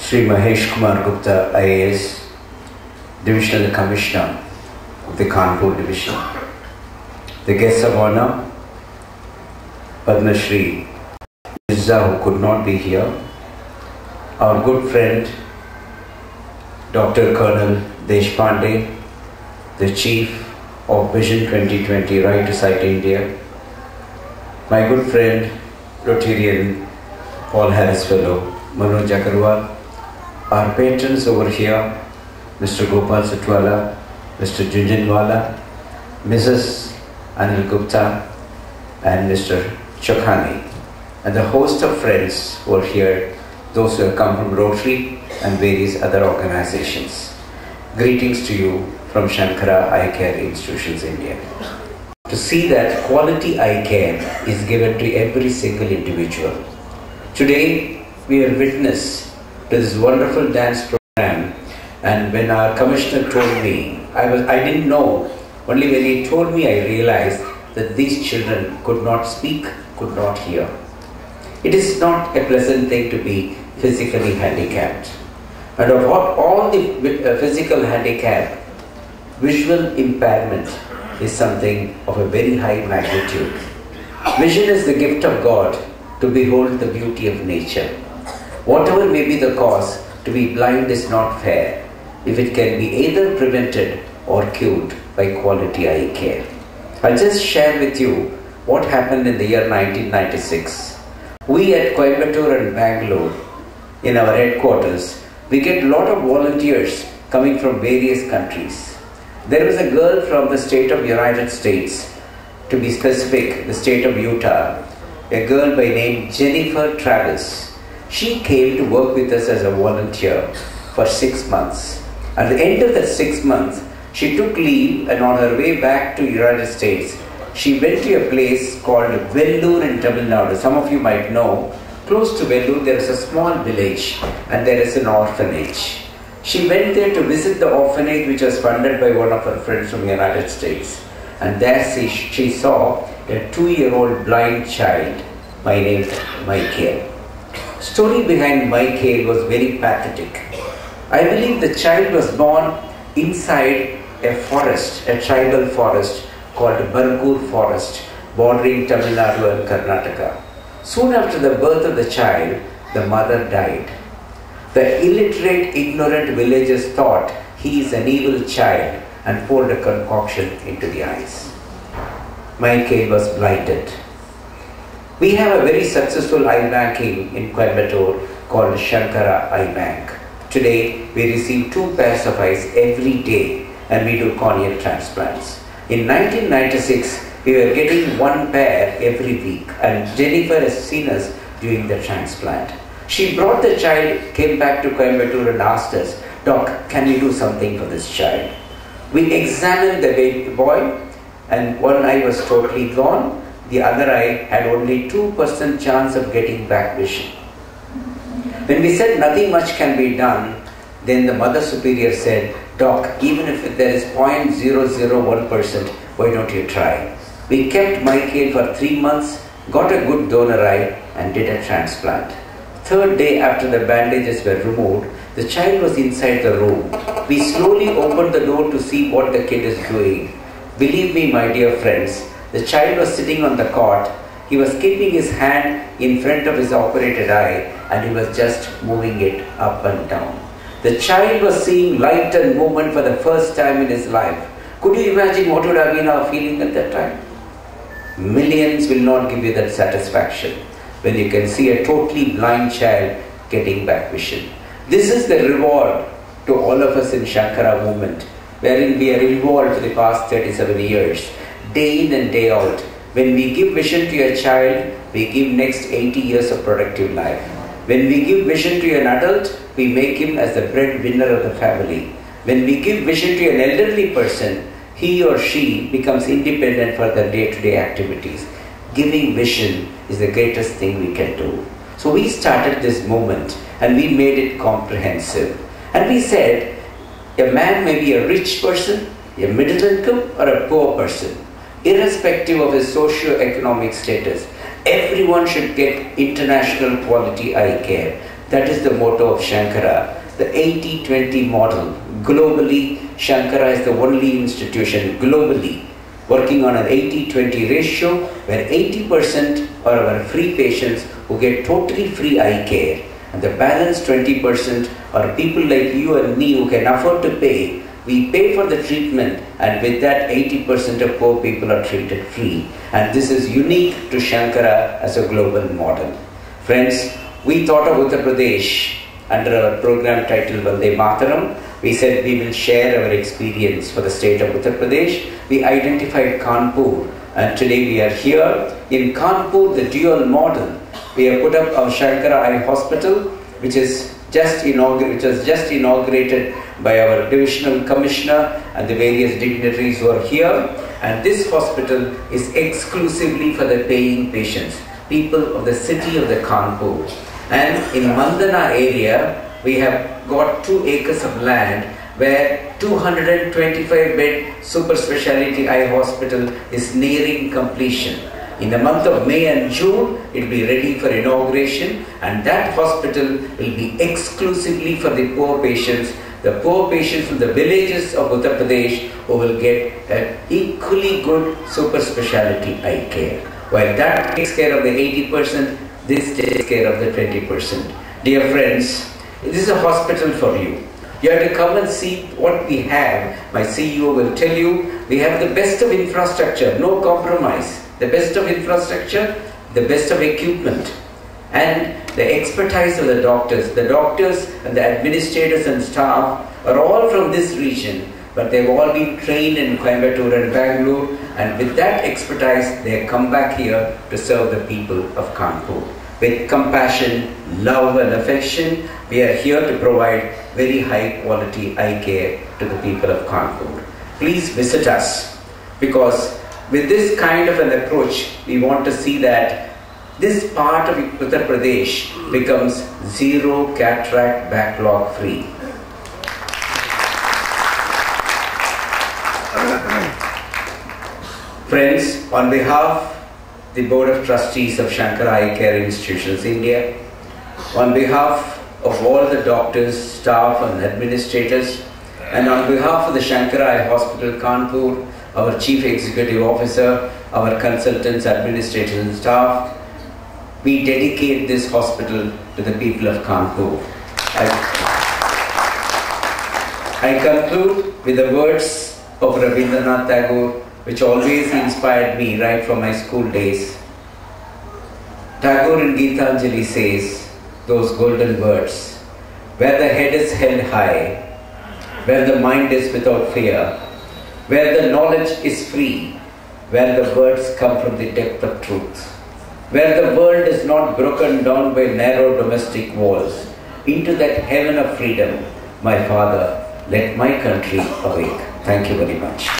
Sri Mahesh Kumar Gupta IAS, Divisional Commissioner of the Kanpur Division, the guests of honor, Padma Shri Mirza, who could not be here, our good friend Dr. Colonel Deshpande, the Chief of Vision 2020 Right to Sight India, my good friend Rotarian Paul Harris Fellow Manoj Agarwal, our patrons over here, Mr. Gopal Sutwala, Mr. Junjanwala, Mrs. Anil Gupta, and Mr. Chokhani, and the host of friends who are here, those who have come from Rotary and various other organizations. Greetings to you from Sankara Eye Care Institutions, India. To see that quality eye care is given to every single individual. Today, we are witness to this wonderful dance program, and when our commissioner told me, I didn't know. Only when he told me, I realized that these children could not speak, could not hear. It is not a pleasant thing to be physically handicapped. And of all the physical handicap, visual impairment is something of a very high magnitude. Vision is the gift of God to behold the beauty of nature. Whatever may be the cause, to be blind is not fair if it can be either prevented or cured by quality eye care. I'll just share with you what happened in the year 1996. We at Coimbatore and Bangalore, in our headquarters, we get a lot of volunteers coming from various countries. There was a girl from the state of United States, to be specific, the state of Utah, a girl by name Jennifer Travis. She came to work with us as a volunteer for 6 months. At the end of that 6 months, she took leave, and on her way back to United States, she went to a place called Vellore in Tamil Nadu. Some of you might know, close to Vellore there is a small village and there is an orphanage. She went there to visit the orphanage, which was funded by one of her friends from the United States. And there she saw a 2-year-old blind child by name Michael. Story behind Michael was very pathetic. I believe the child was born inside a forest, a tribal forest called Bargur Forest, bordering Tamil Nadu and Karnataka. Soon after the birth of the child, the mother died. The illiterate, ignorant villagers thought he is an evil child and poured a concoction into the eyes. Michael was blinded. We have a very successful eye banking in Coimbatore called Sankara Eye Bank. Today, we receive 2 pairs of eyes every day and we do corneal transplants. In 1996, we were getting 1 pair every week, and Jennifer has seen us doing the transplant. She brought the child, came back to Coimbatore and asked us, "Doc, can we do something for this child?" We examined the baby boy, and one eye was totally gone. The other eye had only 2% chance of getting back vision. When we said nothing much can be done, then the Mother Superior said, "Doc, even if there is 0.001%, why don't you try?" We kept Michael for 3 months, got a good donor eye, and did a transplant. 3rd day after the bandages were removed, the child was inside the room. We slowly opened the door to see what the kid is doing. Believe me, my dear friends, the child was sitting on the cot. He was keeping his hand in front of his operated eye, and he was just moving it up and down. The child was seeing light and movement for the first time in his life. Could you imagine what would have been our feeling at that time? Millions will not give you that satisfaction when you can see a totally blind child getting back vision. This is the reward to all of us in Sankara movement, wherein we are involved for the past 37 years, day in and day out. When we give vision to a child, we give next 80 years of productive life. When we give vision to an adult, we make him as the breadwinner of the family. When we give vision to an elderly person, he or she becomes independent for their day-to-day activities. Giving vision is the greatest thing we can do. So we started this movement and we made it comprehensive. And we said, a man may be a rich person, a middle income, or a poor person. Irrespective of his socio-economic status, everyone should get international quality eye care. That is the motto of Sankara, the 80-20 model. Globally, Sankara is the only institution globally working on an 80-20 ratio where 80% are our free patients who get totally free eye care, and the balance 20% are people like you and me who can afford to pay. We pay for the treatment, and with that 80% of poor people are treated free. And this is unique to Sankara as a global model. Friends, we thought of Uttar Pradesh under our program titled Vande Mataram. We said we will share our experience for the state of Uttar Pradesh. We identified Kanpur, and today we are here in Kanpur, the dual model. We have put up our Sankara Eye Hospital, which was just inaugurated by our divisional commissioner and the various dignitaries who are here. And this hospital is exclusively for the paying patients, people of the city of the Kanpur. And in Mandana area, we have got 2 acres of land where 225-bed super specialty eye hospital is nearing completion. In the month of May and June, it will be ready for inauguration, and that hospital will be exclusively for the poor patients from the villages of Uttar Pradesh who will get an equally good super specialty eye care. While that takes care of the 80%, this takes care of the 20%. Dear friends, this is a hospital for you. You have to come and see what we have. My CEO will tell you, we have the best of infrastructure, no compromise. The best of infrastructure, the best of equipment, and the expertise of the doctors. The doctors and the administrators and staff are all from this region, but they've all been trained in Coimbatore and Bangalore, and with that expertise, they have come back here to serve the people of Kanpur. With compassion, love and affection, we are here to provide very high quality eye care to the people of Kanpur. Please visit us, because with this kind of an approach, we want to see that this part of Uttar Pradesh becomes zero cataract backlog free. Friends, on behalf of the Board of Trustees of Sankara Eye Care Institutions India, on behalf of all the doctors, staff and administrators, and on behalf of the Sankara Eye Hospital Kanpur, our Chief Executive Officer, our consultants, administrators and staff, we dedicate this hospital to the people of Kanpur. I conclude with the words of Rabindranath Tagore, which always inspired me right from my school days. Tagore in Gitanjali says those golden words, where the head is held high, where the mind is without fear, where the knowledge is free, where the words come from the depth of truth, where the world is not broken down by narrow domestic walls, into that heaven of freedom, my Father, let my country awake. Thank you very much.